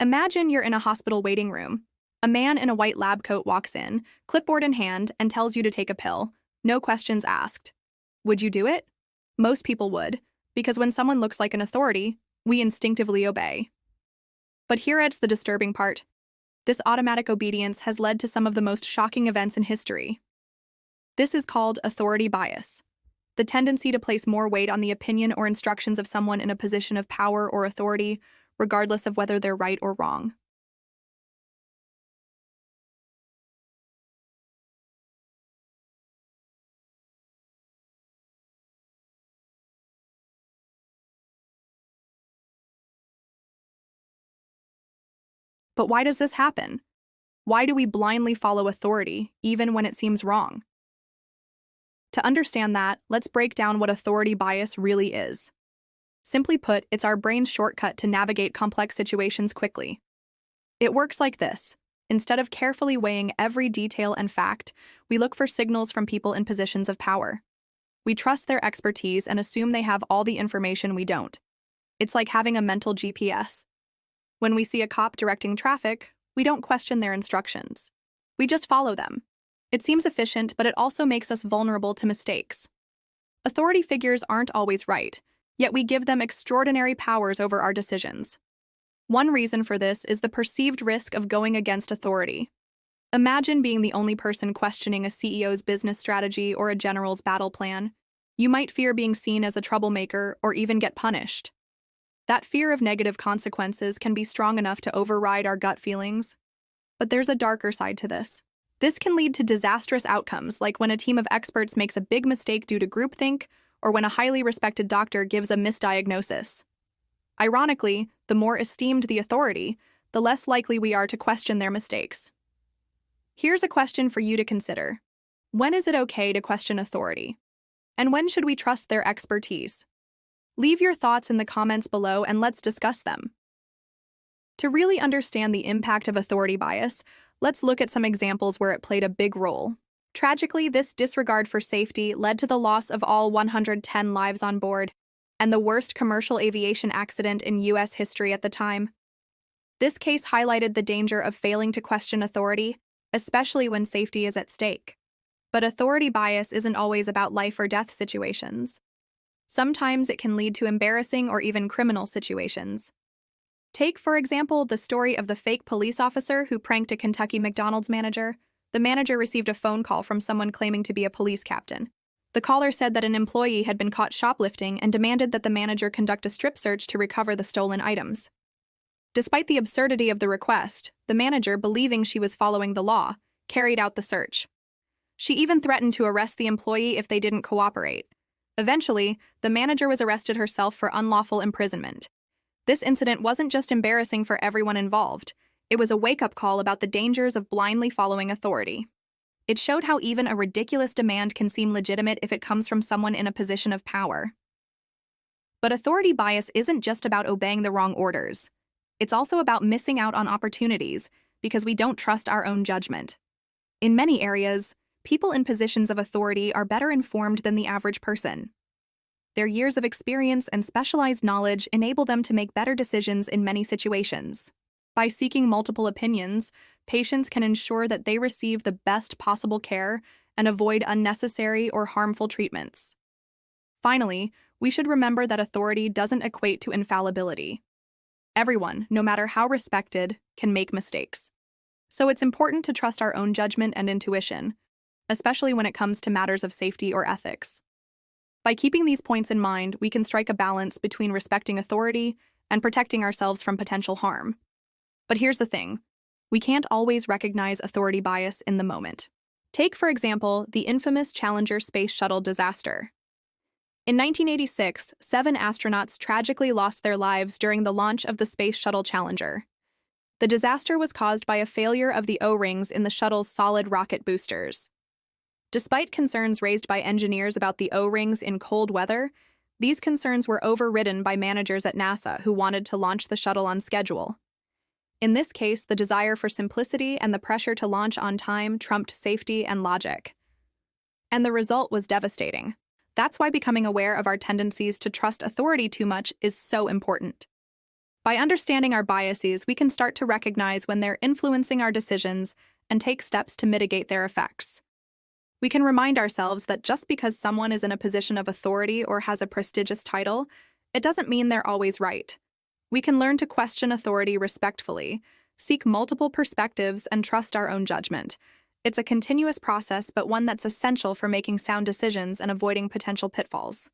Imagine you're in a hospital waiting room. A man in a white lab coat walks in, clipboard in hand, and tells you to take a pill. No questions asked. Would you do it? Most people would, because when someone looks like an authority, we instinctively obey. But here's the disturbing part. This automatic obedience has led to some of the most shocking events in history. This is called authority bias, the tendency to place more weight on the opinion or instructions of someone in a position of power or authority, regardless of whether they're right or wrong. But why does this happen? Why do we blindly follow authority, even when it seems wrong? To understand that, let's break down what authority bias really is. Simply put, it's our brain's shortcut to navigate complex situations quickly. It works like this. Instead of carefully weighing every detail and fact, we look for signals from people in positions of power. We trust their expertise and assume they have all the information we don't. It's like having a mental GPS. When we see a cop directing traffic, we don't question their instructions. We just follow them. It seems efficient, but it also makes us vulnerable to mistakes. Authority figures aren't always right, yet we give them extraordinary powers over our decisions. One reason for this is the perceived risk of going against authority. Imagine being the only person questioning a CEO's business strategy or a general's battle plan. You might fear being seen as a troublemaker or even get punished. That fear of negative consequences can be strong enough to override our gut feelings. But there's a darker side to this. This can lead to disastrous outcomes, like when a team of experts makes a big mistake due to groupthink, or when a highly respected doctor gives a misdiagnosis. Ironically, the more esteemed the authority, the less likely we are to question their mistakes. Here's a question for you to consider. When is it okay to question authority? And when should we trust their expertise? Leave your thoughts in the comments below and let's discuss them. To really understand the impact of authority bias, let's look at some examples where it played a big role. Tragically, this disregard for safety led to the loss of all 110 lives on board, and the worst commercial aviation accident in U.S. history at the time. This case highlighted the danger of failing to question authority, especially when safety is at stake. But authority bias isn't always about life or death situations. Sometimes it can lead to embarrassing or even criminal situations. Take, for example, the story of the fake police officer who pranked a Kentucky McDonald's manager. The manager received a phone call from someone claiming to be a police captain. The caller said that an employee had been caught shoplifting and demanded that the manager conduct a strip search to recover the stolen items. Despite the absurdity of the request, the manager, believing she was following the law, carried out the search. She even threatened to arrest the employee if they didn't cooperate. Eventually, the manager was arrested herself for unlawful imprisonment. This incident wasn't just embarrassing for everyone involved. It was a wake-up call about the dangers of blindly following authority. It showed how even a ridiculous demand can seem legitimate if it comes from someone in a position of power. But authority bias isn't just about obeying the wrong orders. It's also about missing out on opportunities because we don't trust our own judgment. In many areas, people in positions of authority are better informed than the average person. Their years of experience and specialized knowledge enable them to make better decisions in many situations. By seeking multiple opinions, patients can ensure that they receive the best possible care and avoid unnecessary or harmful treatments. Finally, we should remember that authority doesn't equate to infallibility. Everyone, no matter how respected, can make mistakes. So it's important to trust our own judgment and intuition, especially when it comes to matters of safety or ethics. By keeping these points in mind, we can strike a balance between respecting authority and protecting ourselves from potential harm. But here's the thing. We can't always recognize authority bias in the moment. Take, for example, the infamous Challenger space shuttle disaster. In 1986, 7 astronauts tragically lost their lives during the launch of the Space Shuttle Challenger. The disaster was caused by a failure of the O-rings in the shuttle's solid rocket boosters. Despite concerns raised by engineers about the O-rings in cold weather, these concerns were overridden by managers at NASA who wanted to launch the shuttle on schedule. In this case, the desire for simplicity and the pressure to launch on time trumped safety and logic. And the result was devastating. That's why becoming aware of our tendencies to trust authority too much is so important. By understanding our biases, we can start to recognize when they're influencing our decisions and take steps to mitigate their effects. We can remind ourselves that just because someone is in a position of authority or has a prestigious title, it doesn't mean they're always right. We can learn to question authority respectfully, seek multiple perspectives, and trust our own judgment. It's a continuous process, but one that's essential for making sound decisions and avoiding potential pitfalls.